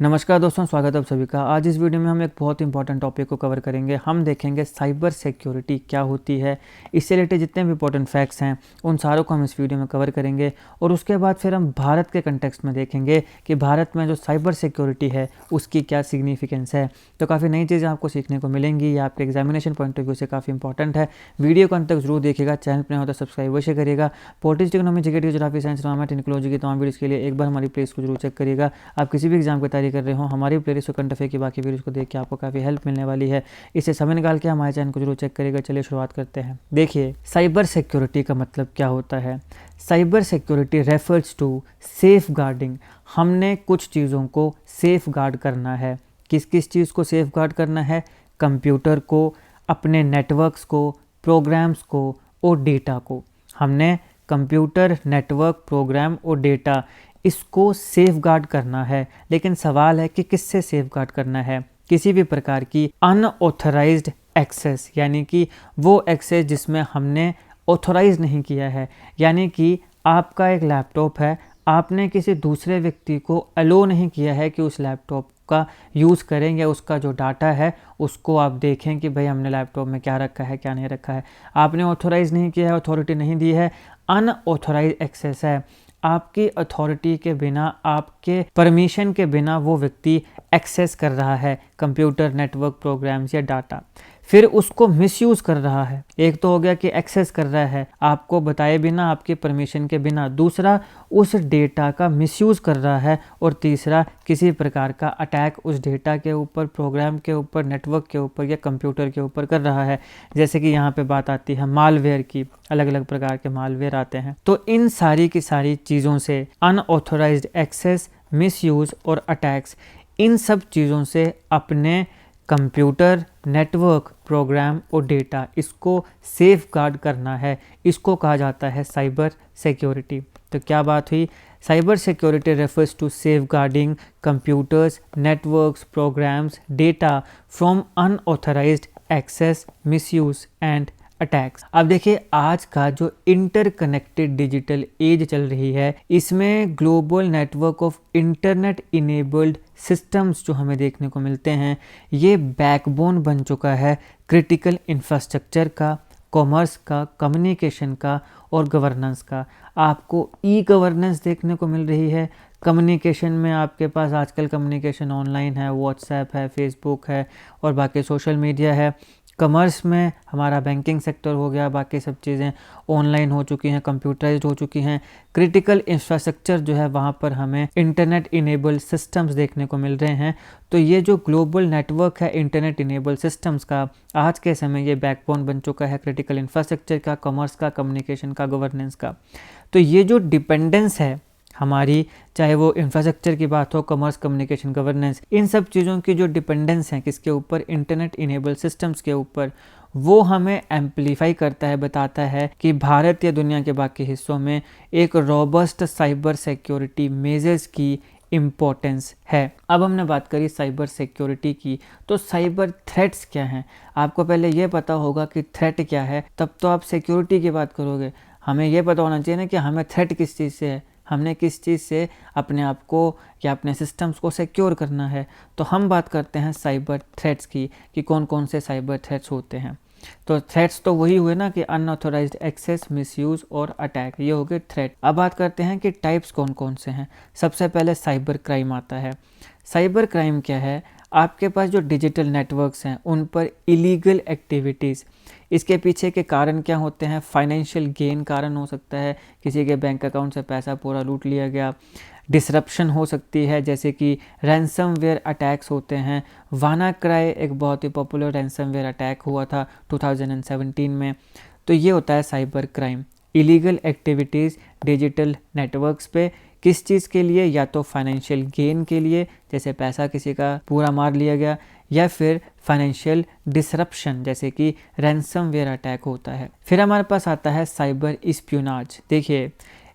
नमस्कार दोस्तों, स्वागत है आप सभी का। आज इस वीडियो में हम एक बहुत इंपॉर्टेंट टॉपिक को कवर करेंगे। हम देखेंगे साइबर सिक्योरिटी क्या होती है, इससे रिलेटेड जितने भी इंपॉर्टेंट फैक्ट्स हैं उन सारों को हम इस वीडियो में कवर करेंगे। और उसके बाद फिर हम भारत के कंटेक्स्ट में देखेंगे कि भारत में जो साइबर सिक्योरिटी है उसकी क्या सिग्निफिकेंस है। तो काफ़ी नई चीज़ें आपको सीखने को मिलेंगी। ये आपके एग्जामिनेशन पॉइंट ऑफ व्यू से काफ़ी इंपॉर्टेंट है। वीडियो को अंत तक जरूर देखिएगा। चैनल पर नहीं होता सब्सक्राइब अवश्य करिएगा। Politics, economy, GK, geography, science, environment, technology की तमाम वीडियोज़ के लिए एक बार हमारी प्लेलिस्ट को जरूर चेक करिएगा। आप किसी भी एग्जाम की तैयारी कर रहे हो, हमारी प्लेलिस्ट और करंट अफेयर की बाकी वीडियोस को देख के आपको काफ़ी हेल्प मिलने वाली है। इसे समय निकाल के हमारे चैनल को जरूर चेक करिएगा। चलिए शुरुआत करते हैं। देखिए, साइबर सिक्योरिटी का मतलब क्या होता है। Cyber security refers to safeguarding. हमने कुछ चीज़ों को सेफ गार्ड करना है। किस किस चीज़ को सेफ गार्ड करना है? कंप्यूटर को, अपने नेटवर्क्स को, प्रोग्राम्स को और डेटा को। हमने कंप्यूटर, नेटवर्क, प्रोग्राम और डेटा इसको सेफ गार्ड करना है। लेकिन सवाल है कि किससे सेफ गार्ड करना है? किसी भी प्रकार की अनऑथराइज्ड एक्सेस, यानी कि वो एक्सेस जिसमें हमने ऑथराइज नहीं किया है। यानी कि आपका एक लैपटॉप है, आपने किसी दूसरे व्यक्ति को अलो नहीं किया है कि उस लैपटॉप का यूज़ करें या उसका जो डाटा है उसको आप देखें कि भाई हमने लैपटॉप में क्या रखा है, क्या नहीं रखा है। आपने ऑथराइज नहीं किया है, अथॉरिटी नहीं दी है, अनऑथराइज एक्सेस है। आपकी अथॉरिटी के बिना, आपके परमिशन के बिना वो व्यक्ति एक्सेस कर रहा है कंप्यूटर, नेटवर्क, प्रोग्राम्स या डाटा, फिर उसको मिसयूज़ कर रहा है। एक तो हो गया कि एक्सेस कर रहा है आपको बताए बिना, आपके परमिशन के बिना। दूसरा, उस डेटा का मिसयूज़ कर रहा है। और तीसरा, किसी प्रकार का अटैक उस डेटा के ऊपर, प्रोग्राम के ऊपर, नेटवर्क के ऊपर या कंप्यूटर के ऊपर कर रहा है। जैसे कि यहाँ पे बात आती है मालवेयर की। अलग अलग प्रकार के मालवेयर आते हैं। तो इन सारी की सारी चीज़ों से, अनऑथराइज्ड एक्सेस, मिसयूज़ और अटैक्स, इन सब चीज़ों से अपने कंप्यूटर, नेटवर्क, प्रोग्राम और डेटा इसको सेफ गार्ड करना है। इसको कहा जाता है साइबर सिक्योरिटी। तो क्या बात हुई? Cyber security refers to safeguarding computers, networks, programs, data from unauthorised access, misuse and attacks. अब देखिए, आज का जो इंटरकनेक्टेड डिजिटल एज चल रही है, इसमें global network of internet enabled systems जो हमें देखने को मिलते हैं, ये बैकबोन बन चुका है क्रिटिकल इंफ्रास्ट्रक्चर का, कॉमर्स का, कम्युनिकेशन का और गवर्नेंस का। आपको ई गवर्नेंस देखने को मिल रही है। कम्युनिकेशन में आपके पास आजकल कम्युनिकेशन ऑनलाइन है, व्हाट्सएप है, फेसबुक है और बाकी सोशल मीडिया है। कॉमर्स में हमारा बैंकिंग सेक्टर हो गया, बाकी सब चीज़ें ऑनलाइन हो चुकी हैं, कंप्यूटराइज्ड हो चुकी हैं। क्रिटिकल इंफ्रास्ट्रक्चर जो है वहाँ पर हमें इंटरनेट इनेबल्ड सिस्टम्स देखने को मिल रहे हैं। तो ये जो ग्लोबल नेटवर्क है इंटरनेट इनेबल्ड सिस्टम्स का, आज के समय ये बैकबोन बन चुका है क्रिटिकल इंफ्रास्ट्रक्चर का, कॉमर्स का, कम्युनिकेशन का, गवर्नेंस का। तो ये जो डिपेंडेंस है हमारी, चाहे वो इंफ्रास्ट्रक्चर की बात हो, कॉमर्स, कम्युनिकेशन, गवर्नेंस, इन सब चीज़ों की जो डिपेंडेंस है किसके ऊपर? इंटरनेट इनेबल सिस्टम्स के ऊपर, वो हमें एम्पलीफाई करता है, बताता है कि भारत या दुनिया के बाकी हिस्सों में एक रोबस्ट साइबर सिक्योरिटी मेजर्स की इम्पोर्टेंस है। अब हमने बात करी साइबर सिक्योरिटी की, तो साइबर थ्रेट्स क्या हैं? आपको पहले ये पता होगा कि थ्रेट क्या है, तब तो आप सिक्योरिटी की बात करोगे। हमें ये पता होना चाहिए ना कि हमें थ्रेट किस चीज़ से है, हमने किस चीज़ से अपने आप को या अपने सिस्टम्स को सिक्योर करना है। तो हम बात करते हैं साइबर थ्रेट्स की कि कौन कौन से साइबर थ्रेट्स होते हैं। तो थ्रेट्स तो वही हुए ना कि अनऑथराइज्ड एक्सेस, मिसयूज और अटैक, ये हो गए थ्रेट। अब बात करते हैं कि टाइप्स कौन कौन से हैं। सबसे पहले साइबर क्राइम आता है। साइबर क्राइम क्या है? आपके पास जो डिजिटल नेटवर्क्स हैं उन पर इलीगल एक्टिविटीज़, इसके पीछे के कारण क्या होते हैं? फाइनेंशियल गेन कारण हो सकता है, किसी के बैंक अकाउंट से पैसा पूरा लूट लिया गया। डिसरप्शन हो सकती है, जैसे कि रैंसमवेयर अटैक्स होते हैं। वानाक्राई एक बहुत ही पॉपुलर रैंसमवेयर अटैक हुआ था 2017 में। तो ये होता है cyber crime. Illegal activities digital networks पे, किस चीज़ के लिए? या तो फाइनेंशियल गेन के लिए, जैसे पैसा किसी का पूरा मार लिया गया, या फिर फाइनेंशियल डिसरप्शन जैसे कि रैंसमवेयर अटैक होता है। फिर हमारे पास आता है साइबर स्पियोनाज। देखिए,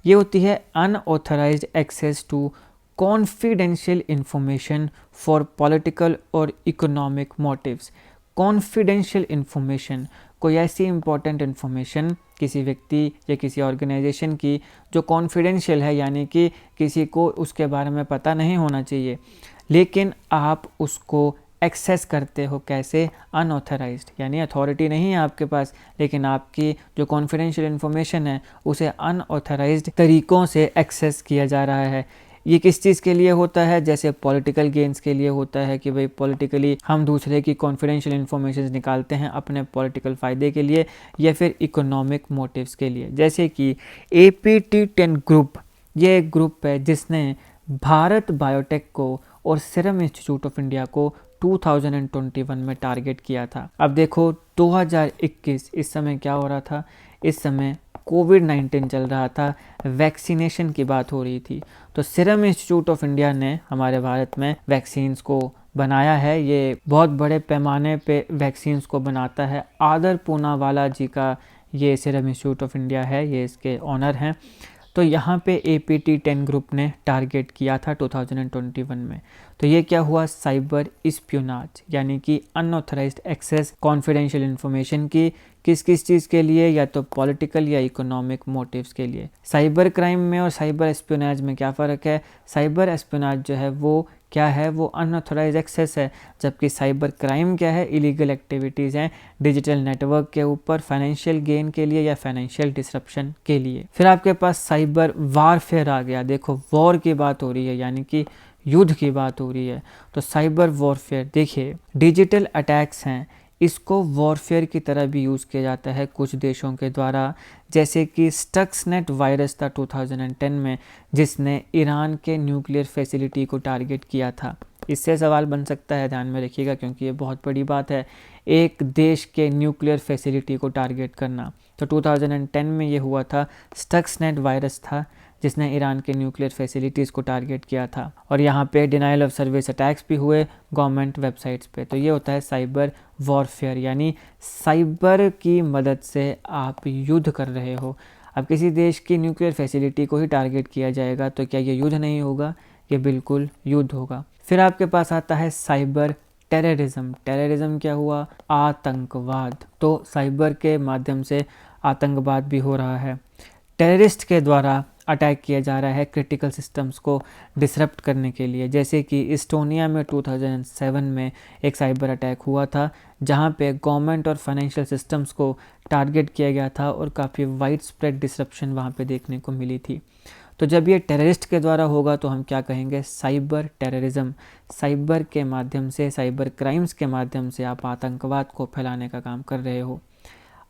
ये होती है unauthorised access to confidential information for political और इकोनॉमिक मोटिव्स। कॉन्फिडेंशियल इंफॉर्मेशन, कोई ऐसी इंपॉर्टेंट इन्फॉर्मेशन किसी व्यक्ति या किसी ऑर्गेनाइजेशन की जो कॉन्फिडेंशियल है, यानी कि किसी को उसके बारे में पता नहीं होना चाहिए, लेकिन आप उसको एक्सेस करते हो कैसे? अनऑथराइज्ड, यानी अथॉरिटी नहीं है आपके पास, लेकिन आपकी जो कॉन्फिडेंशियल इन्फॉर्मेशन है उसे अनऑथराइज्ड तरीक़ों से एक्सेस किया जा रहा है। ये किस चीज़ के लिए होता है? जैसे पॉलिटिकल गेन्स के लिए होता है कि भाई पॉलिटिकली हम दूसरे की कॉन्फिडेंशियल इन्फॉर्मेशन निकालते हैं अपने पॉलिटिकल फ़ायदे के लिए, या फिर इकोनॉमिक मोटिव्स के लिए। जैसे कि APT10 ग्रुप, ये एक ग्रुप है जिसने भारत बायोटेक को और सीरम इंस्टीट्यूट ऑफ इंडिया को 2021 में टारगेट किया था। अब देखो 2021, इस समय क्या हो रहा था? इस समय कोविड-19 चल रहा था, वैक्सीनेशन की बात हो रही थी। तो सीरम इंस्टीट्यूट ऑफ इंडिया ने हमारे भारत में वैक्सीन्स को बनाया है। ये बहुत बड़े पैमाने पे वैक्सीन्स को बनाता है। आदर पूनावाला जी का ये सीरम इंस्टीट्यूट ऑफ इंडिया है, ये इसके ऑनर हैं। तो यहाँ पे APT10 ग्रुप ने टारगेट किया था 2021 में। तो ये क्या हुआ? साइबर स्पियोनाज, यानी कि अनऑथराइज्ड एक्सेस कॉन्फिडेंशियल इन्फॉर्मेशन की किस किस चीज़ के लिए? या तो पॉलिटिकल या इकोनॉमिक मोटिव्स के लिए। साइबर क्राइम में और साइबर एस्पियोनाज में क्या फ़र्क है? साइबर एस्पियोनाज जो है वो क्या है? वो अनऑथराइज्ड एक्सेस है, जबकि साइबर क्राइम क्या है? इलीगल एक्टिविटीज़ हैं डिजिटल नेटवर्क के ऊपर फाइनेंशियल गेन के लिए या फाइनेंशियल डिसरप्शन के लिए। फिर आपके पास साइबर वारफेयर आ गया। देखो वॉर की बात हो रही है, यानी कि युद्ध की बात हो रही है। तो साइबर वॉरफेयर, देखिए डिजिटल अटैक्स हैं, इसको वॉरफेयर की तरह भी यूज़ किया जाता है कुछ देशों के द्वारा। जैसे कि स्टक्सनेट वायरस था 2010 में, जिसने ईरान के न्यूक्लियर फैसिलिटी को टारगेट किया था। इससे सवाल बन सकता है, ध्यान में रखिएगा क्योंकि ये बहुत बड़ी बात है, एक देश के न्यूक्लियर फैसिलिटी को टारगेट करना। तो 2010 में ये हुआ था, स्टक्सनेट वायरस था जिसने ईरान के न्यूक्लियर फैसिलिटीज़ को टारगेट किया था। और यहाँ पे डिनाइल ऑफ सर्विस अटैक्स भी हुए गवर्नमेंट वेबसाइट्स पे। तो ये होता है साइबर वॉरफेयर, यानी साइबर की मदद से आप युद्ध कर रहे हो। अब किसी देश की न्यूक्लियर फैसिलिटी को ही टारगेट किया जाएगा तो क्या ये युद्ध नहीं होगा? ये बिल्कुल युद्ध होगा। फिर आपके पास आता है साइबर टेररिज्म। टेररिज्म क्या हुआ? आतंकवाद। तो साइबर के माध्यम से आतंकवाद भी हो रहा है। टेररिस्ट के द्वारा अटैक किया जा रहा है क्रिटिकल सिस्टम्स को डिसरप्ट करने के लिए। जैसे कि इस्टोनिया में 2007 में एक साइबर अटैक हुआ था, जहां पे गवर्नमेंट और फाइनेंशियल सिस्टम्स को टारगेट किया गया था और काफ़ी वाइड स्प्रेड डिसरप्शन वहां पे देखने को मिली थी। तो जब ये टेररिस्ट के द्वारा होगा तो हम क्या कहेंगे? Cyber terrorism. साइबर के माध्यम से, साइबर क्राइम्स के माध्यम से आप आतंकवाद को फैलाने का काम कर रहे हो।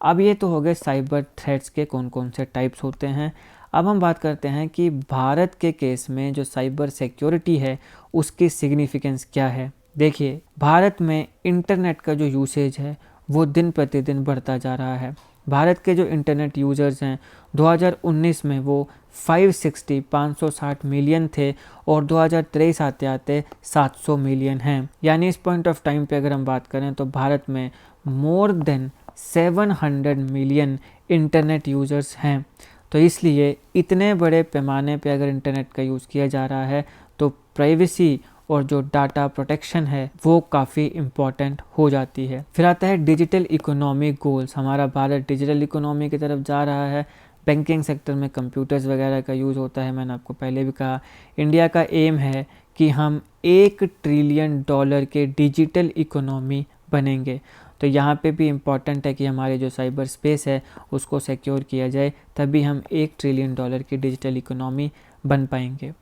अब ये तो हो गए साइबर थ्रेट्स के कौन कौन से टाइप्स होते हैं। अब हम बात करते हैं कि भारत के केस में जो साइबर सिक्योरिटी है उसकी सिग्निफिकेंस क्या है। देखिए भारत में इंटरनेट का जो यूसेज है वो दिन प्रतिदिन बढ़ता जा रहा है। भारत के जो इंटरनेट यूज़र्स हैं 2019 में वो 560 मिलियन थे और 2023 आते आते 700 मिलियन हैं। यानी इस पॉइंट ऑफ टाइम पे अगर हम बात करें तो भारत में more than 700 million internet users हैं। तो इसलिए इतने बड़े पैमाने पे अगर इंटरनेट का यूज़ किया जा रहा है तो प्राइवेसी और जो डाटा प्रोटेक्शन है वो काफ़ी इम्पॉर्टेंट हो जाती है। फिर आता है डिजिटल इकोनॉमी गोल्स। हमारा भारत डिजिटल इकोनॉमी की तरफ जा रहा है। बैंकिंग सेक्टर में कंप्यूटर्स वगैरह का यूज़ होता है। मैंने आपको पहले भी कहा, इंडिया का एम है कि हम $1 ट्रिलियन के डिजिटल इकोनॉमी बनेंगे। तो यहाँ पे भी इम्पॉर्टेंट है कि हमारे जो साइबर स्पेस है उसको सिक्योर किया जाए, तभी हम $1 ट्रिलियन की डिजिटल इकोनॉमी बन पाएंगे।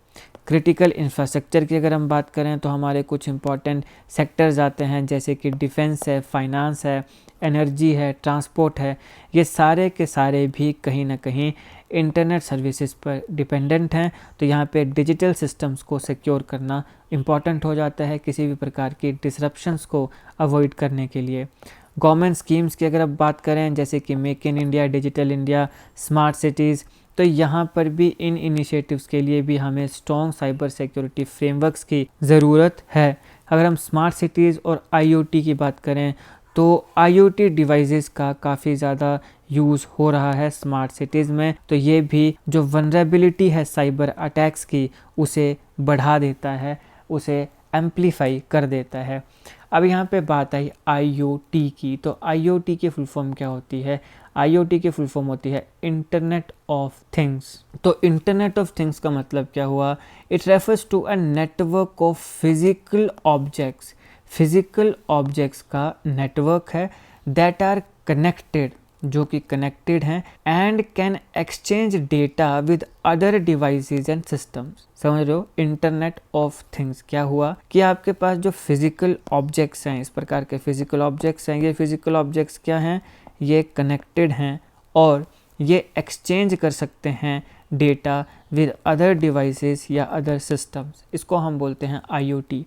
क्रिटिकल इंफ्रास्ट्रक्चर की अगर हम बात करें तो हमारे कुछ इम्पॉर्टेंट सेक्टर्स आते हैं, जैसे कि डिफेंस है, फाइनेंस है, एनर्जी है, ट्रांसपोर्ट है। ये सारे के सारे भी कहीं ना कहीं इंटरनेट सर्विसेज पर डिपेंडेंट हैं। तो यहाँ पे डिजिटल सिस्टम्स को सिक्योर करना इम्पॉर्टेंट हो जाता है किसी भी प्रकार की डिसरप्शंस को अवॉइड करने के लिए। गवर्नमेंट स्कीम्स की अगर आप बात करें, जैसे कि make in India, digital India, smart cities, तो यहाँ पर भी इन इनिशिएटिव्स के लिए भी हमें स्ट्रॉन्ग साइबर सिक्योरिटी फ्रेमवर्क्स की ज़रूरत है। अगर हम स्मार्ट सिटीज़ और IoT की बात करें तो IoT डिवाइसेस का काफ़ी ज़्यादा यूज़ हो रहा है स्मार्ट सिटीज़ में। तो ये भी जो वनरेबिलिटी है साइबर अटैक्स की उसे बढ़ा देता है, उसे एम्प्लीफाई कर देता है। अब यहाँ पे बात आई IoT की, तो IoT की फुल फॉर्म क्या होती है? IoT की फुल फॉर्म होती है इंटरनेट ऑफ थिंग्स। तो इंटरनेट ऑफ थिंग्स का मतलब क्या हुआ? It refers to a network of physical objects. Physical objects का नेटवर्क है दैट आर कनेक्टेड, जो कि कनेक्टेड हैं, and can exchange data with other devices and systems. समझ रहे हो? इंटरनेट ऑफ थिंग्स क्या हुआ कि आपके पास जो फिजिकल ऑब्जेक्ट्स हैं, इस प्रकार के फिजिकल ऑब्जेक्ट्स हैं, ये फिजिकल ऑब्जेक्ट्स क्या हैं? ये कनेक्टेड हैं और ये एक्सचेंज कर सकते हैं डेटा विद अदर डिवाइसेस या अदर सिस्टम्स। इसको हम बोलते हैं IoT।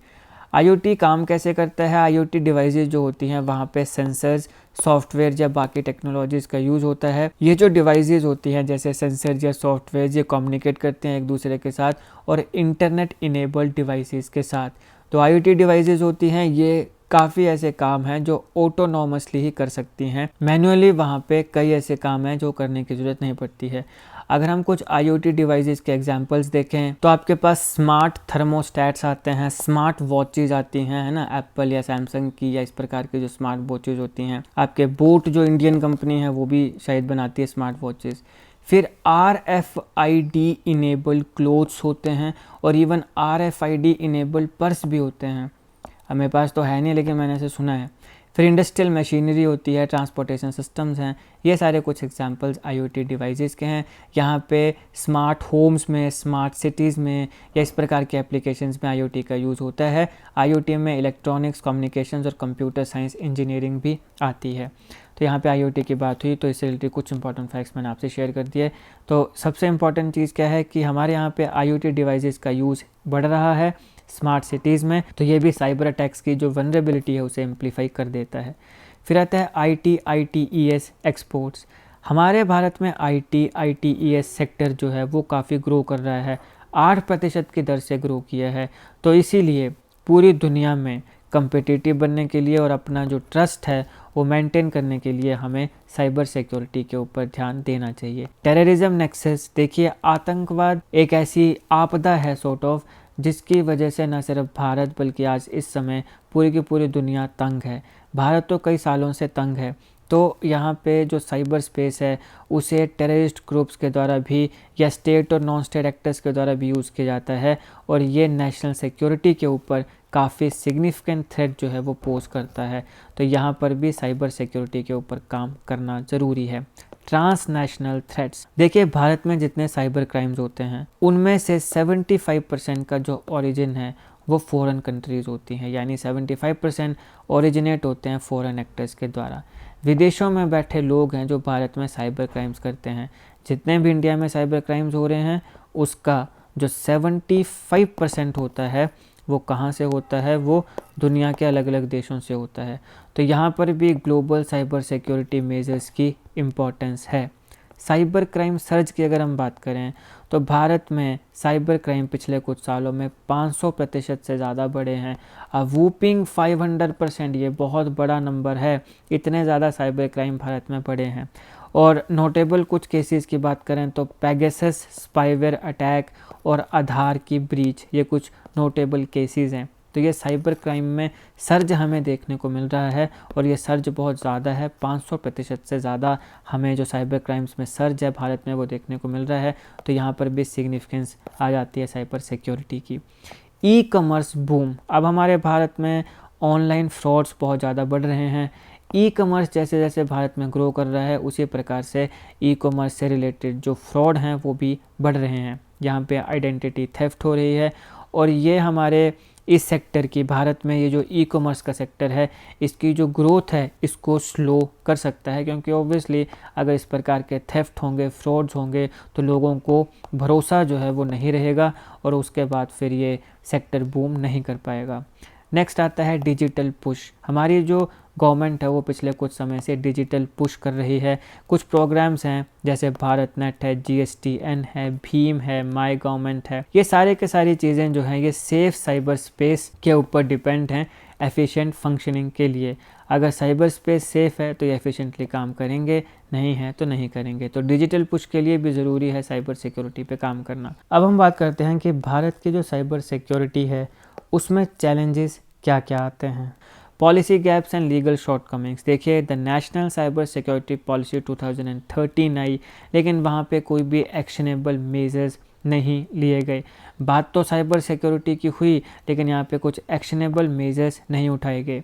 IoT काम कैसे करता है? IoT डिवाइसेस जो होती हैं वहाँ पे सेंसर्स, सॉफ्टवेयर या बाकी टेक्नोलॉजीज़ का यूज़ होता है। ये जो डिवाइसेस होती हैं जैसे सेंसर या सॉफ्टवेयर, ये कम्युनिकेट करते हैं एक दूसरे के साथ और इंटरनेट इनेबल्ड डिवाइसेस के साथ। तो IoT डिवाइसेस होती हैं, ये काफ़ी ऐसे काम हैं जो ऑटोनॉमसली ही कर सकती हैं। मैनुअली वहाँ पे कई ऐसे काम हैं जो करने की ज़रूरत नहीं पड़ती है। अगर हम कुछ IoT डिवाइसेस के एग्जांपल्स देखें तो आपके पास स्मार्ट थर्मोस्टैट्स आते हैं, स्मार्ट वॉचेज़ आती हैं, है ना, एप्पल या सैमसंग की या इस प्रकार की जो स्मार्ट वॉचेज़ होती हैं। आपके बोट जो इंडियन कंपनी है वो भी शायद बनाती है स्मार्ट वॉचेज़। फिर RFID इनेबल्ड क्लोथ्स होते हैं और इवन RFID इनेबल्ड पर्स भी होते हैं। मेरे पास तो है नहीं लेकिन मैंने ऐसे सुना है। फिर इंडस्ट्रियल मशीनरी होती है, ट्रांसपोर्टेशन सिस्टम्स हैं। ये सारे कुछ एग्जांपल्स IoT डिवाइसेस के हैं। यहाँ पे स्मार्ट होम्स में, स्मार्ट सिटीज़ में या इस प्रकार के एप्लीकेशंस में IoT का यूज़ होता है। IoT में इलेक्ट्रॉनिक्स, कम्युनिकेशंस और कंप्यूटर साइंस इंजीनियरिंग भी आती है। तो यहाँ पे IoT की बात हुई तो इससे रिलेटेड कुछ इंपॉर्टेंट फैक्ट्स मैंने आपसे शेयर कर दिए। तो सबसे इम्पॉर्टेंट चीज़ क्या है कि हमारे यहाँ पे IoT डिवाइसेस का यूज़ बढ़ रहा है स्मार्ट सिटीज़ में, तो ये भी साइबर अटैक्स की जो वनरेबिलिटी है उसे एम्पलीफाई कर देता है। फिर आता है ITES एक्सपोर्ट्स। हमारे भारत में ITES सेक्टर जो है वो काफ़ी ग्रो कर रहा है, 8% की दर से ग्रो किया है। तो इसीलिए पूरी दुनिया में कम्पिटिटिव बनने के लिए और अपना जो ट्रस्ट है वो मेंटेन करने के लिए हमें साइबर सिक्योरिटी के ऊपर ध्यान देना चाहिए। टेररिज्म नेक्सस, देखिए आतंकवाद एक ऐसी आपदा है सॉर्ट ऑफ, जिसकी वजह से न सिर्फ भारत बल्कि आज इस समय पूरी की पूरी दुनिया तंग है। भारत तो कई सालों से तंग है। तो यहाँ पे जो साइबर स्पेस है उसे टेररिस्ट ग्रुप्स के द्वारा भी या स्टेट और नॉन स्टेट एक्टर्स के द्वारा भी यूज़ किया जाता है और ये नेशनल सिक्योरिटी के ऊपर काफ़ी सिग्निफिकेंट थ्रेट जो है वो पोज करता है। तो यहाँ पर भी साइबर सिक्योरिटी के ऊपर काम करना ज़रूरी है। ट्रांसनेशनल थ्रेट्स, देखिए भारत में जितने साइबर क्राइम्स होते हैं उनमें से 75% का जो ओरिजिन है वो फॉरेन कंट्रीज़ होती हैं, यानी 75% ओरिजिनेट होते हैं फॉरेन एक्टर्स के द्वारा। विदेशों में बैठे लोग हैं जो भारत में साइबर क्राइम्स करते हैं। जितने भी इंडिया में साइबर क्राइम्स हो रहे हैं उसका जो 75% होता है वो कहाँ से होता है? वो दुनिया के अलग अलग देशों से होता है। तो यहाँ पर भी ग्लोबल साइबर सिक्योरिटी मेजर्स की इम्पोर्टेंस है। साइबर क्राइम सर्ज की अगर हम बात करें तो भारत में साइबर क्राइम पिछले कुछ सालों में 500% से ज़्यादा बढ़े हैं। वूपिंग 500%, ये बहुत बड़ा नंबर है। इतने ज़्यादा साइबर क्राइम भारत में बढ़े हैं। और नोटेबल कुछ केसेस की बात करें तो पेगासस स्पाईवेयर अटैक और आधार की ब्रीच, ये कुछ नोटेबल केसेस हैं। तो ये साइबर क्राइम में सर्ज हमें देखने को मिल रहा है और ये सर्ज बहुत ज़्यादा है। 500% से ज़्यादा हमें जो साइबर क्राइम्स में सर्ज है भारत में वो देखने को मिल रहा है। तो यहाँ पर भी सिग्निफिकेंस आ जाती है साइबर सिक्योरिटी की। ई कॉमर्स बूम, अब हमारे भारत में ऑनलाइन फ्रॉड्स बहुत ज़्यादा बढ़ रहे हैं। ई कॉमर्स जैसे जैसे भारत में ग्रो कर रहा है उसी प्रकार से ई कॉमर्स से रिलेटेड जो फ्रॉड हैं वो भी बढ़ रहे हैं। यहाँ पे आइडेंटिटी थेफ्ट हो रही है और ये हमारे इस सेक्टर की, भारत में ये जो ई कॉमर्स का सेक्टर है इसकी जो ग्रोथ है इसको स्लो कर सकता है, क्योंकि ऑब्वियसली अगर इस प्रकार के थेफ्ट होंगे, फ्रॉड्स होंगे तो लोगों को भरोसा जो है वो नहीं रहेगा और उसके बाद फिर ये सेक्टर बूम नहीं कर पाएगा। नेक्स्ट आता है डिजिटल पुश। हमारी जो गवर्नमेंट है वो पिछले कुछ समय से डिजिटल पुश कर रही है। कुछ प्रोग्राम्स हैं जैसे भारत नेट है, GSTN है, भीम है, माई गवर्नमेंट है। ये सारे के सारी चीज़ें जो हैं ये सेफ साइबर स्पेस के ऊपर डिपेंड हैं एफिशिएंट फंक्शनिंग के लिए। अगर साइबर स्पेस सेफ़ है तो ये एफिशिएंटली काम करेंगे, नहीं है तो नहीं करेंगे। तो डिजिटल पुश के लिए भी ज़रूरी है साइबर सिक्योरिटी पे काम करना। अब हम बात करते हैं कि भारत की जो साइबर सिक्योरिटी है उसमें चैलेंजेस क्या क्या आते हैं। Policy gaps and legal shortcomings. देखिए the national cyber security policy 2013 आई, लेकिन वहाँ पे कोई भी एक्शनेबल मेजर्स नहीं लिए गए। बात तो साइबर सिक्योरिटी की हुई, लेकिन यहाँ पे कुछ एक्शनेबल मेजर्स नहीं उठाए गए।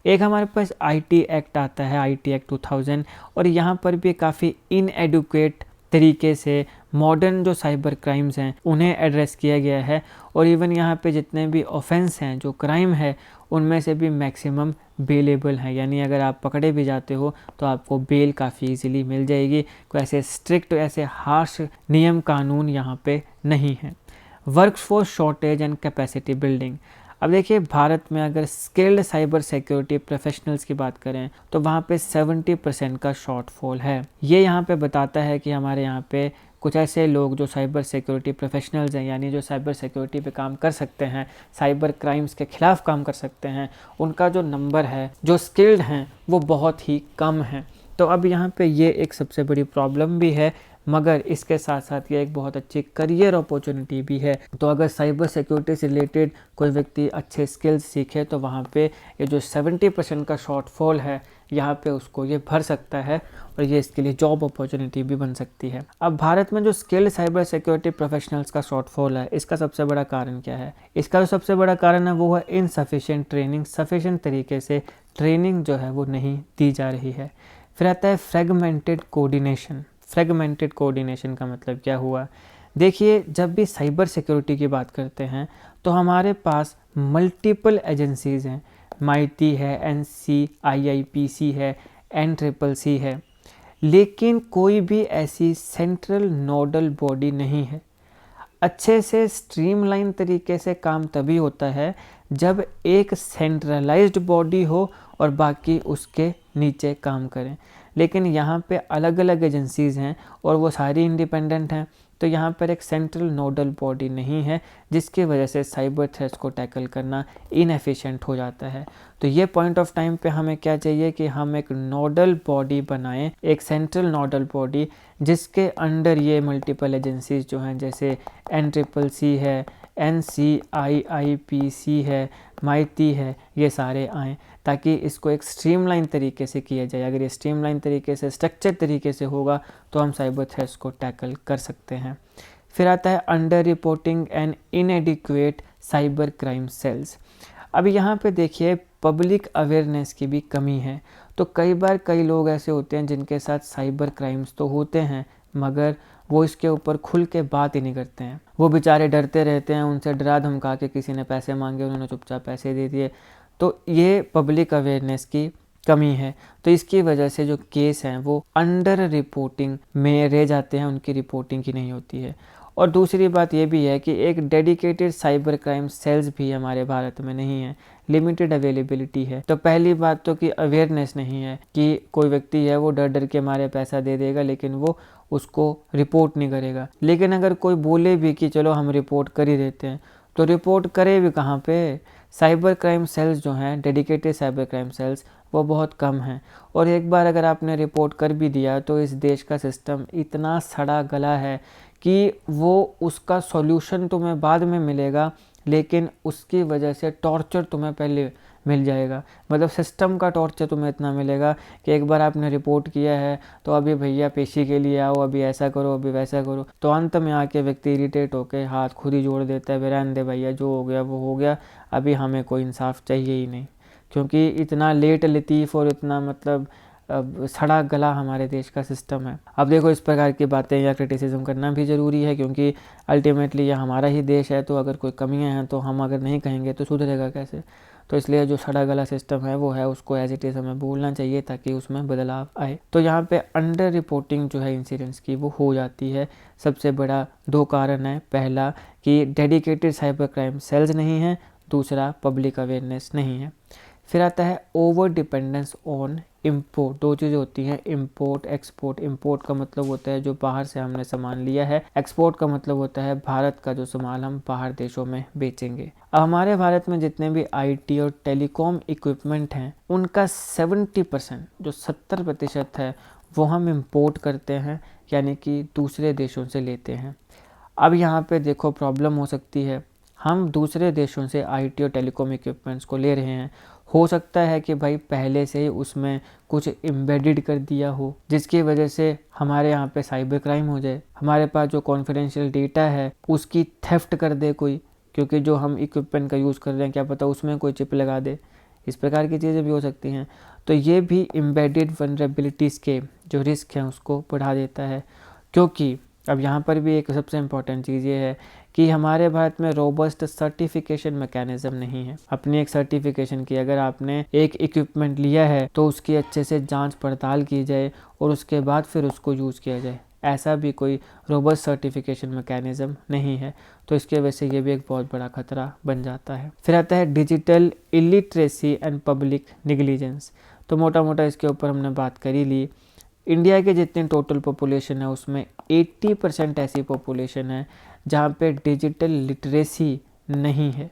एक हमारे पास आईटी एक्ट आता है, आईटी एक्ट 2000, और यहाँ पर भी काफ़ी इनएडुकेट तरीके से मॉडर्न जो साइबर क्राइम्स हैं उन्हें एड्रेस किया गया है। और इवन यहाँ पे जितने भी ऑफेंस हैं, जो क्राइम है, उनमें से भी मैक्सिमम बेलेबल हैं, यानी अगर आप पकड़े भी जाते हो तो आपको बेल काफ़ी इजीली मिल जाएगी। कोई ऐसे स्ट्रिक्ट, ऐसे हार्श नियम कानून यहाँ पे नहीं है। Workforce shortage and capacity building. अब देखिए भारत में अगर स्किल्ड साइबर सिक्योरिटी प्रोफेशनल्स की बात करें तो वहाँ पे 70% का शॉर्टफॉल है। ये यहाँ पे बताता है कि हमारे यहाँ पे कुछ ऐसे लोग जो साइबर सिक्योरिटी प्रोफेशनल्स हैं, यानी जो साइबर सिक्योरिटी पे काम कर सकते हैं, साइबर क्राइम्स के खिलाफ काम कर सकते हैं, उनका जो नंबर है, जो स्किल्ड हैं, वो बहुत ही कम है। तो अब यहाँ पे ये एक सबसे बड़ी प्रॉब्लम भी है, मगर इसके साथ साथ ये एक बहुत अच्छी करियर अपॉर्चुनिटी भी है। तो अगर साइबर सिक्योरिटी से रिलेटेड कोई व्यक्ति अच्छे स्किल्स सीखे तो वहाँ पे ये जो 70% का शॉर्टफॉल है, यहाँ पे उसको ये भर सकता है और ये इसके लिए जॉब अपॉर्चुनिटी भी बन सकती है। अब भारत में जो स्किल्ड साइबर सिक्योरिटी प्रोफेशनल्स का शॉर्टफॉल है, इसका सबसे बड़ा कारण क्या है? इसका जो सबसे बड़ा कारण है वो है इनसफिशिएंट ट्रेनिंग। सफिशिएंट तरीके से ट्रेनिंग जो है वो नहीं दी जा रही है। फिर आता है फ्रेगमेंटेड कोऑर्डिनेशन। फ्रेगमेंटेड कोऑर्डिनेशन का मतलब क्या हुआ? देखिए जब भी साइबर सिक्योरिटी की बात करते हैं तो हमारे पास मल्टीपल एजेंसीज़ हैं। माइटी है, NCIIPC है, NCCC है, लेकिन कोई भी ऐसी सेंट्रल नोडल बॉडी नहीं है। अच्छे से स्ट्रीमलाइन तरीके से काम तभी होता है जब एक सेंट्रलाइज्ड बॉडी हो और बाकी उसके नीचे काम करें। लेकिन यहाँ पे अलग अलग एजेंसीज़ हैं और वो सारी इंडिपेंडेंट हैं, तो यहाँ पर एक सेंट्रल नोडल बॉडी नहीं है, जिसकी वजह से साइबर थ्रेट्स को टैकल करना इनएफिशिएंट हो जाता है। तो ये पॉइंट ऑफ टाइम पे हमें क्या चाहिए कि हम एक नोडल बॉडी बनाएं, एक सेंट्रल नोडल बॉडी, जिसके अंडर ये मल्टीपल एजेंसीज जो हैं, जैसे NCCC है, NCIIPC है, माइटी है, ये सारे आएँ, ताकि इसको एक स्ट्रीमलाइन तरीके से किया जाए। अगर ये स्ट्रीमलाइन तरीके से, स्ट्रक्चर तरीके से होगा तो हम साइबर थ्रेट्स को टैकल कर सकते हैं। फिर आता है underreporting and inadequate cyber crime cells. अब यहाँ पे देखिए पब्लिक अवेयरनेस की भी कमी है। तो कई बार कई लोग ऐसे होते हैं जिनके साथ साइबर क्राइम्स तो होते हैं, मगर वो इसके ऊपर खुल के बात ही नहीं करते हैं। वो बेचारे डरते रहते हैं, उनसे डरा धमका के किसी ने पैसे मांगे, उन्होंने चुपचाप पैसे दे दिए। तो ये पब्लिक अवेयरनेस की कमी है। तो इसकी वजह से जो केस हैं वो अंडर रिपोर्टिंग में रह जाते हैं, उनकी रिपोर्टिंग ही नहीं होती है। और दूसरी बात ये भी है कि एक डेडिकेटेड साइबर क्राइम सेल्स भी हमारे भारत में नहीं है, लिमिटेड अवेलेबिलिटी है। तो पहली बात तो कि अवेयरनेस नहीं है, कि कोई व्यक्ति है वो डर डर के मारे पैसा दे देगा लेकिन वो उसको रिपोर्ट नहीं करेगा। लेकिन अगर कोई बोले भी कि चलो हम रिपोर्ट कर ही देते हैं, तो रिपोर्ट करे भी कहाँ पे? साइबर क्राइम सेल्स जो हैं, डेडिकेटेड साइबर क्राइम सेल्स, वो बहुत कम हैं। और एक बार अगर आपने रिपोर्ट कर भी दिया तो इस देश का सिस्टम इतना सड़ा गला है कि वो उसका सॉल्यूशन तुम्हें बाद में मिलेगा, लेकिन उसकी वजह से टॉर्चर तुम्हें पहले मिल जाएगा। मतलब सिस्टम का टॉर्चर तुम्हें इतना मिलेगा कि एक बार आपने रिपोर्ट किया है तो अभी भैया पेशी के लिए आओ, अभी ऐसा करो, अभी वैसा करो। तो अंत में आके व्यक्ति इरिटेट होकर हाथ खुद ही जोड़ देता है, रहने दे भैया, जो हो गया वो हो गया, अभी हमें कोई इंसाफ चाहिए ही नहीं। क्योंकि इतना लेट लतीफ़ और इतना मतलब सड़ा गला हमारे देश का सिस्टम है। अब देखो इस प्रकार की बातें या क्रिटिसिज्म करना भी ज़रूरी है, क्योंकि अल्टीमेटली यह हमारा ही देश है। तो अगर कोई कमियां हैं तो हम अगर नहीं कहेंगे तो सुधरेगा कैसे? तो इसलिए जो सड़ा गला सिस्टम है वो है, उसको एज इट इज़ हमें बोलना चाहिए ताकि उसमें बदलाव आए। तो यहाँ पे अंडर रिपोर्टिंग जो है इंसिडेंट्स की वो हो जाती है। सबसे बड़ा 2 कारण है, पहला कि डेडिकेटेड साइबर क्राइम सेल्स नहीं है, दूसरा पब्लिक अवेयरनेस नहीं है। फिर आता है ओवर डिपेंडेंस ऑन इम्पोर्ट। 2 चीज़ें होती हैं, इम्पोर्ट, एक्सपोर्ट। इम्पोर्ट का मतलब होता है जो बाहर से हमने सामान लिया है, एक्सपोर्ट का मतलब होता है भारत का जो सामान हम बाहर देशों में बेचेंगे। अब हमारे भारत में जितने भी IT और टेलीकॉम इक्विपमेंट हैं, उनका 70%, जो 70% है, वो हम इम्पोर्ट करते हैं, यानी कि दूसरे देशों से लेते हैं। अब यहाँ पे देखो प्रॉब्लम हो सकती है, हम दूसरे देशों से आईटी और टेलीकॉम इक्विपमेंट्स को ले रहे हैं, हो सकता है कि भाई पहले से ही उसमें कुछ एम्बेडेड कर दिया हो, जिसकी वजह से हमारे यहाँ पे साइबर क्राइम हो जाए, हमारे पास जो कॉन्फिडेंशियल डेटा है उसकी थेफ्ट कर दे कोई, क्योंकि जो हम इक्विपमेंट का यूज़ कर रहे हैं क्या पता उसमें कोई चिप लगा दे। इस प्रकार की चीज़ें भी हो सकती हैं। तो ये भी एम्बेडेड वनरेबिलिटीज़ के जो रिस्क हैं उसको बढ़ा देता है। क्योंकि अब यहाँ पर भी एक सबसे इम्पॉर्टेंट चीज़ ये है कि हमारे भारत में रोबस्ट सर्टिफिकेशन मैकेनिज्म नहीं है। अपनी एक सर्टिफिकेशन की, अगर आपने एक इक्विपमेंट लिया है तो उसकी अच्छे से जांच पड़ताल की जाए और उसके बाद फिर उसको यूज़ किया जाए, ऐसा भी कोई रोबस्ट सर्टिफिकेशन मैकेनिज्म नहीं है। तो इसके वजह से ये भी एक बहुत बड़ा खतरा बन जाता है। फिर आता है digital illiteracy and public negligence. तो मोटा मोटा इसके ऊपर हमने बात कर ही ली। इंडिया के जितनी टोटल पॉपुलेशन है उसमें 80% ऐसी पॉपुलेशन है जहाँ पे डिजिटल लिटरेसी नहीं है,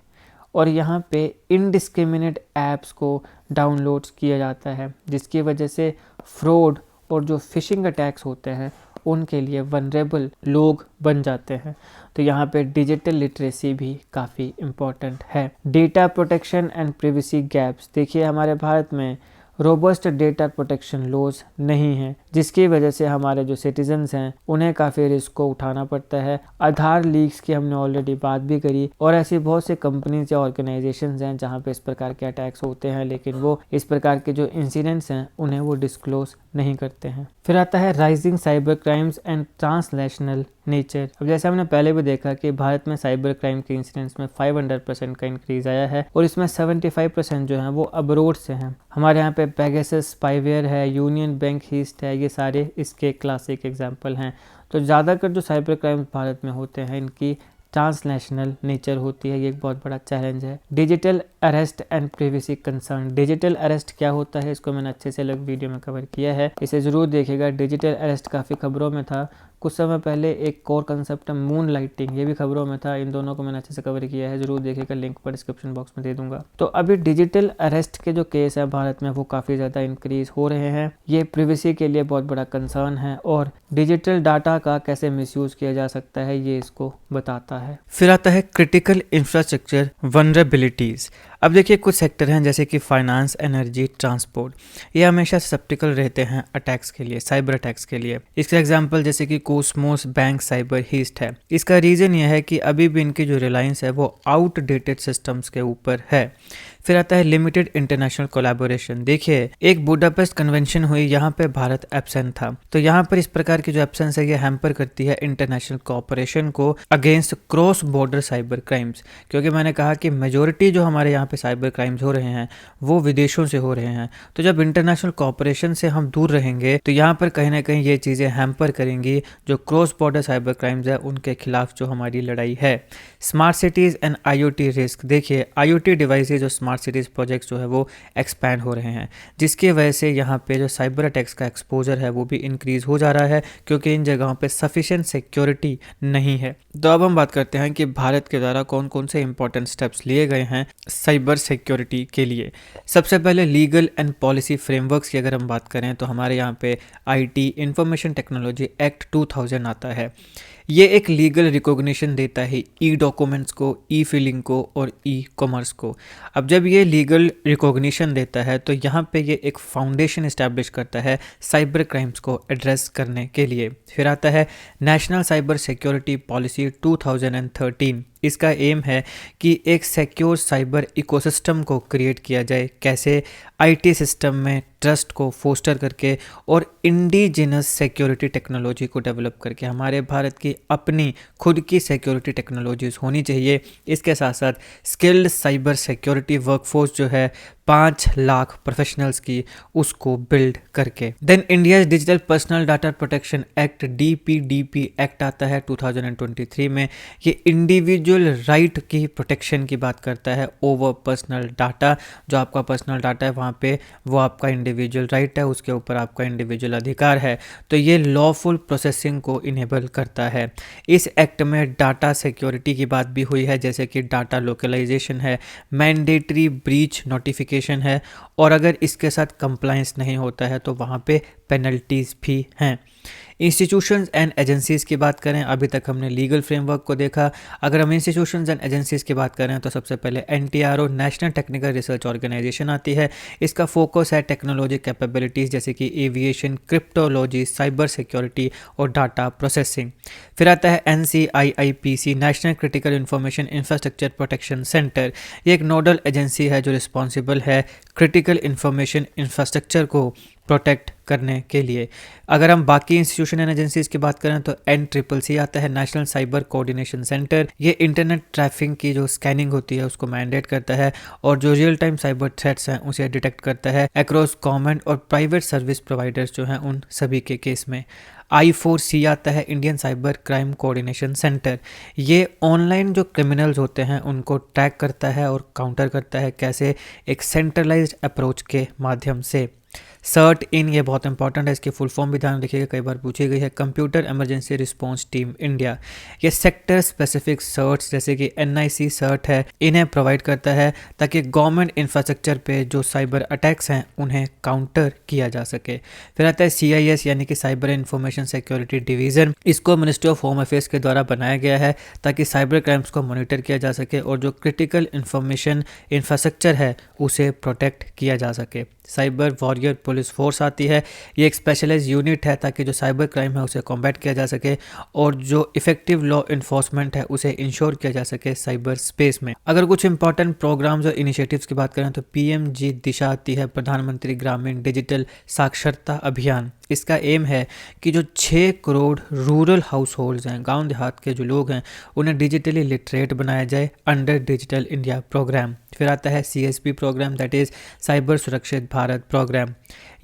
और यहाँ पे इनडिस्क्रिमिनेट ऐप्स को डाउनलोड्स किया जाता है, जिसकी वजह से फ्रॉड और जो फिशिंग अटैक्स होते हैं उनके लिए वनरेबल लोग बन जाते हैं। तो यहाँ पे डिजिटल लिटरेसी भी काफ़ी इम्पॉर्टेंट है। Data protection and privacy gaps. देखिए हमारे भारत में रोबस्ट डेटा प्रोटेक्शन लॉज नहीं है, जिसकी वजह से हमारे जो सिटीजन्स हैं उन्हें काफ़ी रिस्क को उठाना पड़ता है। आधार लीक्स की हमने ऑलरेडी बात भी करी, और ऐसी बहुत सी कंपनीज या ऑर्गेनाइजेशंस हैं जहां पे इस प्रकार के अटैक्स होते हैं, लेकिन वो इस प्रकार के जो इंसिडेंट्स हैं उन्हें वो डिस्क्लोज नहीं करते हैं। फिर आता है rising cyber crimes and transnational nature. अब जैसे हमने पहले भी देखा कि भारत में साइबर क्राइम के इंसिडेंट्स में 500% का इंक्रीज आया है, और इसमें 75% जो है वो अब्रोड से हैं। हमारे यहाँ पे पेगासस स्पाईवेयर है, यूनियन बैंक हीस्ट है, ये सारे इसके क्लासिक एग्जाम्पल हैं। तो ज़्यादातर जो साइबर क्राइम भारत में होते हैं इनकी ट्रांसनेशनल नेचर होती है, ये एक बहुत बड़ा चैलेंज है। Digital arrest and privacy concern. Digital arrest क्या होता है इसको मैंने अच्छे से अलग वीडियो में कवर किया है, इसे ज़रूर देखिएगा। डिजिटल अरेस्ट काफ़ी खबरों में था, कुछ समय पहले एक कोर कंसेप्ट है मून लाइटिंग, ये भी खबरों में था। इन दोनों को मैंने अच्छे से कवर किया है, ज़रूर देखिएगा, लिंक पर डिस्क्रिप्शन बॉक्स में दे दूंगा। तो अभी डिजिटल अरेस्ट के जो केस है भारत में वो काफ़ी ज़्यादा इंक्रीज हो रहे हैं। ये प्रिवेसी के लिए बहुत बड़ा कंसर्न है, और डिजिटल डाटा का कैसे मिसयूज़ किया जा सकता है ये इसको बताता है। फिर आता है क्रिटिकल इंफ्रास्ट्रक्चर वनरेबिलिटीज़। अब देखिए कुछ सेक्टर हैं जैसे कि फाइनेंस, एनर्जी, ट्रांसपोर्ट, ये हमेशा ससेप्टिबल रहते हैं अटैक्स के लिए, साइबर अटैक्स के लिए। इसका एग्जांपल जैसे कि कोस्मोस बैंक साइबर हीस्ट है। इसका रीज़न यह है कि अभी भी इनकी जो रिलायंस है वो आउटडेटेड सिस्टम्स के ऊपर है। फिर आता है लिमिटेड इंटरनेशनल कोलैबोरेशन। देखिए एक बुडापेस्ट कन्वेंशन हुई, यहाँ पे भारत एब्सेंट था, तो यहाँ पर इस प्रकार की जो एब्सेंस है ये हैम्पर करती है इंटरनेशनल कोऑपरेशन को against cross border cyber crimes. क्योंकि मैंने कहा कि मेजोरिटी जो हमारे यहाँ पे साइबर क्राइम्स हो रहे हैं वो विदेशों से हो रहे हैं, तो जब इंटरनेशनल कोऑपरेशन से हम दूर रहेंगे तो यहाँ पर कहीं ना कहीं ये चीज़ें हैम्पर करेंगी जो क्रॉस बॉर्डर साइबर क्राइम्स है उनके खिलाफ जो हमारी लड़ाई है। Smart cities and IoT risk. देखिए IoT डिवाइसेज और स्मार्ट सिटीज़ प्रोजेक्ट्स जो है वो एक्सपैंड हो रहे हैं, जिसकी वजह से यहाँ पे जो साइबर अटैक्स का एक्सपोजर है वो भी इंक्रीज़ हो जा रहा है, क्योंकि इन जगहों पे सफिशिएंट सिक्योरिटी नहीं है। तो अब हम बात करते हैं कि भारत के द्वारा कौन कौन से इंपॉर्टेंट स्टेप्स लिए गए हैं साइबर सिक्योरिटी के लिए। सबसे पहले लीगल एंड पॉलिसी फ्रेमवर्क्स की अगर हम बात करें तो हमारे यहाँ पे IT इंफॉर्मेशन टेक्नोलॉजी एक्ट 2000 आता है। ये एक लीगल रिकॉग्निशन देता है डॉक्यूमेंट्स को, फिलिंग को और कॉमर्स को। अब जब ये लीगल रिकॉग्निशन देता है तो यहाँ पे ये एक फाउंडेशन इस्टेब्लिश करता है साइबर क्राइम्स को एड्रेस करने के लिए। फिर आता है नेशनल साइबर सिक्योरिटी पॉलिसी 2013। इसका एम है कि एक सिक्योर साइबर इकोसिस्टम को क्रिएट किया जाए, कैसे IT सिस्टम में ट्रस्ट को फोस्टर करके और इंडिजिनस सिक्योरिटी टेक्नोलॉजी को डेवलप करके। हमारे भारत की अपनी खुद की सिक्योरिटी टेक्नोलॉजीज़ होनी चाहिए। इसके साथ साथ स्किल्ड साइबर सिक्योरिटी वर्कफोर्स जो है 5 लाख प्रोफेशनल्स की, उसको बिल्ड करके। Then India digital personal data protection act DPDP act आता है 2023 में। ये इंडिविजुअल राइट की प्रोटेक्शन की बात करता है ओवर पर्सनल डाटा। जो आपका पर्सनल डाटा है वहाँ पे वो आपका इंडिविजुअल राइट है, उसके ऊपर आपका इंडिविजुअल अधिकार है। तो ये लॉफुल प्रोसेसिंग को इनेबल करता है। इस एक्ट में डाटा सिक्योरिटी की बात भी हुई है, जैसे कि डाटा लोकलाइजेशन है, मैंडेटरी ब्रीच नोटिफिकेशन है, और अगर इसके साथ कंप्लायंस नहीं होता है तो वहाँ पे पेनल्टीज भी हैं। इंस्टीट्यूशंस एंड एजेंसीज़ की बात करें, अभी तक हमने लीगल फ्रेमवर्क को देखा। अगर हम इंस्टीट्यूशंस एंड एजेंसीज़ की बात करें तो सबसे पहले NTRO national technical research organisation आती है। इसका फोकस है टेक्नोलॉजी कैपेबिलिटीज़ जैसे कि एविएशन, क्रिप्टोलॉजी, साइबर सिक्योरिटी और डाटा प्रोसेसिंग। फिर आता है NCIIPC national critical information infrastructure protection centre. ये एक नोडल एजेंसी है जो रिस्पॉन्सिबल है क्रिटिकल इंफॉर्मेशन इंफ्रास्ट्रक्चर को प्रोटेक्ट करने के लिए। अगर हम बाकी इंस्टीट्यूशन एंड एजेंसीज की बात करें तो NCCC आता है नेशनल साइबर कोऑर्डिनेशन सेंटर। ये इंटरनेट ट्रैफिक की जो स्कैनिंग होती है उसको मैंडेट करता है और जो रियल टाइम साइबर थ्रेट्स हैं उसे डिटेक्ट करता है अक्रॉस गवर्नमेंट और प्राइवेट सर्विस प्रोवाइडर्स जो हैं उन सभी के केस में। I4C आता है Indian cyber crime coordination centre. ये ऑनलाइन जो क्रिमिनल्स होते हैं उनको ट्रैक करता है और काउंटर करता है कैसे, एक सेंट्रलाइज्ड अप्रोच के माध्यम से। सर्ट इन, ये बहुत इंपॉर्टेंट है, इसकी फुल फॉर्म भी ध्यान रखिएगा, कई बार पूछी गई है। Computer emergency response team India. ये सेक्टर स्पेसिफिक सर्ट्स जैसे कि NIC सर्ट है, इन्हें प्रोवाइड करता है ताकि गवर्नमेंट इंफ्रास्ट्रक्चर पे जो साइबर अटैक्स हैं उन्हें काउंटर किया जा सके। फिर आता है CIS यानी कि साइबर इंफॉर्मेशन सिक्योरिटी डिवीज़न। इसको मिनिस्ट्री ऑफ होम अफेयर्स के द्वारा बनाया गया है ताकि साइबर क्राइम्स को मॉनिटर किया जा सके और जो क्रिटिकल इंफॉर्मेशन इंफ्रास्ट्रक्चर है उसे प्रोटेक्ट किया जा सके। साइबर वॉरियर पुलिस फोर्स आती है। ये एक स्पेशलाइज यूनिट है ताकि जो साइबर क्राइम है उसे कॉम्बैट किया जा सके और जो इफेक्टिव लॉ इन्फोर्समेंट है उसे इंश्योर किया जा सके साइबर स्पेस में। अगर कुछ इंपॉर्टेंट प्रोग्राम्स और इनिशिएटिव्स की बात करें तो PMG दिशा आती है, प्रधानमंत्री ग्रामीण डिजिटल साक्षरता अभियान। इसका एम है कि जो 6 करोड़ रूरल हाउस होल्ड्स हैं, गांव देहात के जो लोग हैं, उन्हें डिजिटली लिटरेट बनाया जाए अंडर डिजिटल इंडिया प्रोग्राम। फिर आता है CSP programme, that is cyber Surakshit Bharat programme.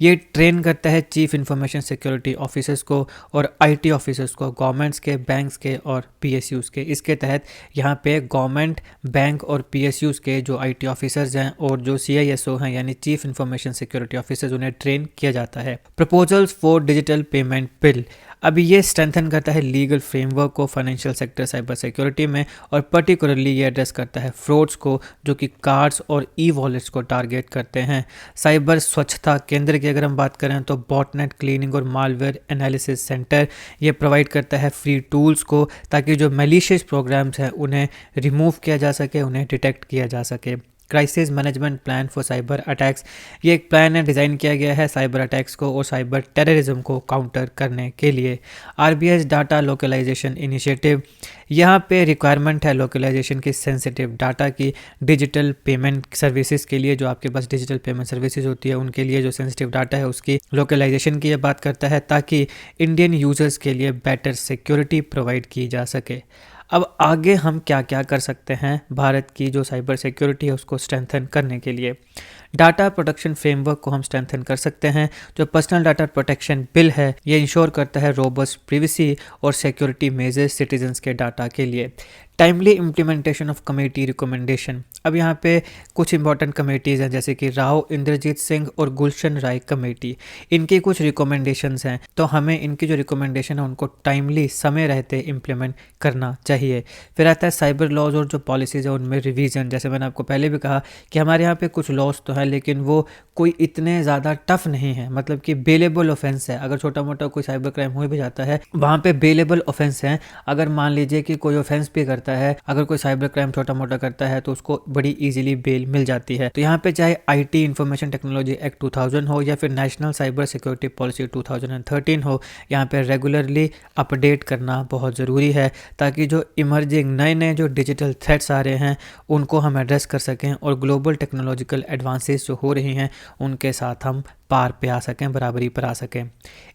ये ट्रेन करता है चीफ इंफॉर्मेशन सिक्योरिटी ऑफिसर्स को और IT ऑफिसर्स को, गवर्नमेंट्स के, बैंक्स के और PSUs के। इसके तहत यहाँ पे गवर्नमेंट, बैंक और PSUs के जो IT ऑफिसर्स हैं और जो CISO हैं यानी चीफ इंफॉर्मेशन सिक्योरिटी ऑफिसर्स, उन्हें ट्रेन किया जाता है। Proposals for digital payment bill, अभी ये स्ट्रेंथन करता है लीगल फ्रेमवर्क को फाइनेंशियल सेक्टर साइबर सिक्योरिटी में और पर्टिकुलरली ये एड्रेस करता है फ्रॉड्स को जो कि कार्ड्स और E-वॉलेट्स को टारगेट करते हैं। साइबर स्वच्छता केंद्र की अगर हम बात करें तो बॉटनेट क्लीनिंग और मालवेयर एनालिसिस सेंटर, ये प्रोवाइड करता है फ्री टूल्स को ताकि जो मैलिशियस प्रोग्राम्स हैं उन्हें रिमूव किया जा सके, उन्हें डिटेक्ट किया जा सके। Crisis management plan for cyber attacks, ये एक प्लान है, डिज़ाइन किया गया है साइबर अटैक्स को और साइबर टेररिज्म को काउंटर करने के लिए। RBS डाटा लोकलाइजेशन इनिशिएटिव, यहाँ पे रिक्वायरमेंट है लोकलाइजेशन की सेंसिटिव डाटा की डिजिटल पेमेंट सर्विसेज के लिए। जो आपके पास डिजिटल पेमेंट सर्विसेज होती है उनके लिए जो सेंसिटिव डाटा है उसकी लोकलाइजेशन की ये बात करता है ताकि इंडियन यूजर्स के लिए बेटर सिक्योरिटी प्रोवाइड की जा सके। अब आगे हम क्या क्या कर सकते हैं भारत की जो साइबर सिक्योरिटी है उसको स्ट्रेंथन करने के लिए। डाटा प्रोटेक्शन फ्रेमवर्क को हम स्ट्रेंथन कर सकते हैं। जो पर्सनल डाटा प्रोटेक्शन बिल है ये इंश्योर करता है रोबस्ट प्रिवेसी और सिक्योरिटी मेजर्स सिटीजन्स के डाटा के लिए। Timely implementation of committee recommendation, अब यहाँ पे कुछ इंपॉर्टेंट कमेटीज़ हैं जैसे कि राव इंद्रजीत सिंह और गुलशन राय कमेटी, इनकी कुछ रिकमेंडेशंस हैं तो हमें इनकी जो रिकमेंडेशन है उनको टाइमली समय रहते इम्प्लीमेंट करना चाहिए। फिर आता है साइबर लॉज और जो पॉलिसीज़ है उनमें रिवीजन। जैसे मैंने आपको पहले भी कहा कि हमारे यहाँ पे कुछ लॉज तो है लेकिन वो कोई इतने ज़्यादा टफ नहीं है, मतलब कि बेलेबल ऑफेंस है। अगर छोटा मोटा कोई साइबर क्राइम हो भी जाता है वहाँ पे बेलेबल ऑफेंस है। अगर मान लीजिए कि कोई ऑफेंस भी करता है, अगर कोई साइबर क्राइम छोटा मोटा करता है तो उसको बड़ी इजीली बेल मिल जाती है। तो यहाँ पे चाहे IT इंफॉर्मेशन टेक्नोलॉजी एक्ट 2000 हो या फिर नेशनल साइबर सिक्योरिटी पॉलिसी 2013 हो, यहाँ पे रेगुलरली अपडेट करना बहुत ज़रूरी है ताकि जो इमर्जिंग नए नए जो डिजिटल थ्रेट्स आ रहे हैं उनको हम एड्रेस कर सकें और ग्लोबल टेक्नोलॉजिकल एडवांसेस जो हो रही हैं उनके साथ हम पार पे आ सकें, बराबरी पर आ सकें।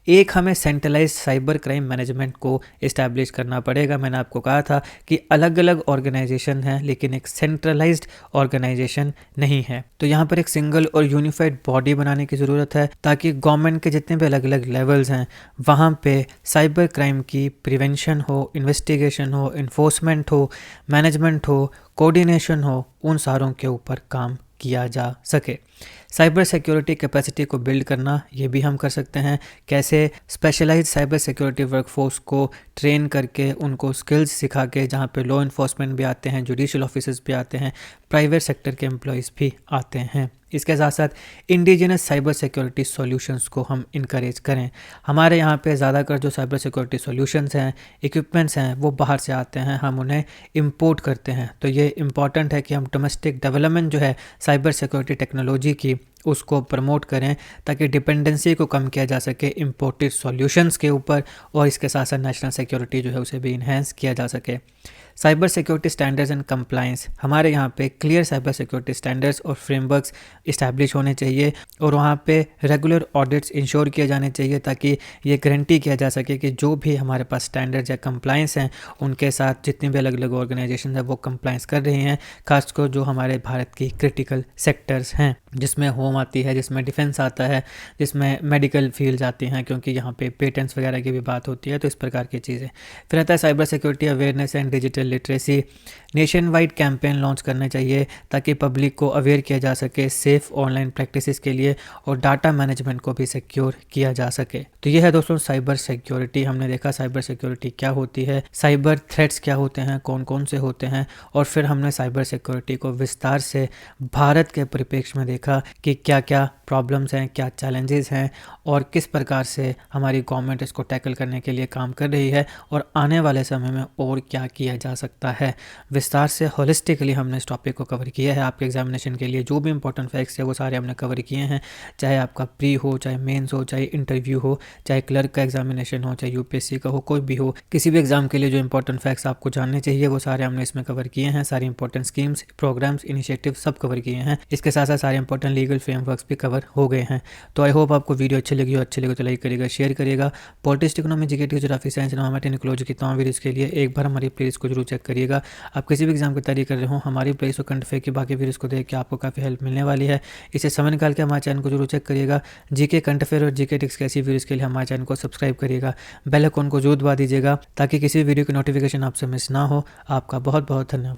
एक हमें सेंट्रलाइज साइबर क्राइम मैनेजमेंट को इस्टेब्लिश करना पड़ेगा। मैंने आपको कहा था कि अलग अलग ऑर्गेनाइजेशन हैं लेकिन एक सेंट्रलाइज्ड ऑर्गेनाइजेशन नहीं है। तो यहाँ पर एक सिंगल और यूनिफाइड बॉडी बनाने की ज़रूरत है ताकि गवर्नमेंट के जितने भी अलग अलग लेवल्स हैं वहाँ पे साइबर क्राइम की प्रिवेंशन हो, इन्वेस्टिगेशन हो, इन्फोर्समेंट हो, मैनेजमेंट हो, कोऑर्डिनेशन हो, उन सारों के ऊपर काम किया जा सके। साइबर सिक्योरिटी कैपेसिटी को बिल्ड करना ये भी हम कर सकते हैं। कैसे? स्पेशलाइज्ड साइबर सिक्योरिटी वर्कफोर्स को ट्रेन करके उनको स्किल्स सिखा के, जहाँ पे लॉ इन्फोर्समेंट भी आते हैं, जुडिशियल ऑफिसर्स भी आते हैं, प्राइवेट सेक्टर के एम्प्लॉयज़ भी आते हैं। इसके साथ साथ इंडिजिनस साइबर सिक्योरिटी सॉल्यूशंस को हम इनकरेज करें। हमारे यहाँ पे ज़्यादातर जो साइबर सिक्योरिटी सॉल्यूशंस हैं, इक्विपमेंट्स हैं, वो बाहर से आते हैं, हम उन्हें इंपोर्ट करते हैं। तो ये इम्पॉर्टेंट है कि हम डोमेस्टिक डेवलपमेंट जो है साइबर सिक्योरिटी टेक्नोलॉजी की उसको प्रमोट करें, ताकि डिपेंडेंसी को कम किया जा सके इंपोर्टेड सॉल्यूशंस के ऊपर, और इसके साथ साथ नेशनल सिक्योरिटी जो है उसे भी इन्हेंस किया जा सके। Cyber security standards and compliance, हमारे यहाँ पे क्लियर साइबर सिक्योरिटी स्टैंडर्ड्स और फ्रेमवर्क्स इस्टेब्लिश होने चाहिए, और वहाँ पे रेगुलर ऑडिट्स इंश्योर किए जाने चाहिए, ताकि ये गारंटी किया जा सके कि जो भी हमारे पास स्टैंडर्ड्स या कंप्लायंस हैं उनके साथ जितनी भी अलग अलग ऑर्गेनाइजेशन है वो कंप्लायंस कर रही हैं, खासकर जो हमारे भारत की क्रिटिकल सेक्टर्स हैं, जिसमें होम आती है, जिसमें डिफेंस आता है, जिसमें मेडिकल फील्ड आती हैं, क्योंकि यहाँ पे पेटेंट्स वगैरह की भी बात होती है। तो इस प्रकार की चीज़ें। फिर आता है cyber security awareness and digital literacy. Nation wide campaign launch करने चाहिए ताकि पब्लिक को अवेयर किया जा सके सेफ़ ऑनलाइन प्रैक्टिसेस के लिए, और डाटा मैनेजमेंट को भी सिक्योर किया जा सके। तो ये है दोस्तों साइबर सिक्योरिटी। हमने देखा साइबर सिक्योरिटी क्या होती है, साइबर थ्रेट्स क्या होते हैं, कौन कौन से होते हैं, और फिर हमने साइबर सिक्योरिटी को विस्तार से भारत के परिप्रेक्ष्य में देखा कि क्या क्या प्रॉब्लम्स हैं, क्या चैलेंजेस हैं, और किस प्रकार से हमारी गवर्नमेंट इसको टैकल करने के लिए काम कर रही है, और आने वाले समय में और क्या किया जा सकता है। विस्तार से होलिस्टिकली हमने इस टॉपिक को कवर किया है। आपके एग्जामिनेशन के लिए जो भी इंपॉर्टेंट फैक्ट्स है वो सारे हमने कवर किए हैं, चाहे आपका प्री हो, चाहे मेंस हो, चाहे इंटरव्यू हो, चाहे क्लर्क का एग्जामिनेशन हो, चाहे यूपीएससी का हो, कोई भी हो, किसी भी एग्जाम के लिए जो इंपॉर्टेंट फैक्ट्स आपको जानने चाहिए वो सारे हमने इसमें कवर किए हैं। सारी इंपॉर्टेंट स्कीम्स, प्रोग्राम्स, इनिशिएटिव सब कवर किए हैं। इसके साथ साथ सारे इंपॉर्टेंट लीगल फ्रेमवर्क्स भी कवर हो गए हैं। तो आई होप आपको वीडियो अच्छी लगी तो लाइक करिएगा, शेयर करिएगा। Politics, economy, GK, geography, science, environment, ecology की तमाम वीडियोस के लिए एक बार हमारी प्लेलिस्ट को जरूर चेक करिएगा। आप किसी भी एग्जाम की तैयारी कर रहे हो, हमारी प्लेलिस्ट और करंट अफेयर की बाकी वीडियोस को देख के आपको काफ़ी हेल्प मिलने वाली है। इसे समय निकाल के हमारे चैनल को जरूर चेक करिएगा। जीके, करंट अफेयर और जीके टिक्स की ऐसी वीडियोस के लिए हमारे चैनल को सब्सक्राइब करिएगा। बेल आइकन को जरूर दबा दीजिएगा ताकि किसी भी वीडियो की नोटिफिकेशन आपसे मिस ना हो। आपका बहुत बहुत धन्यवाद।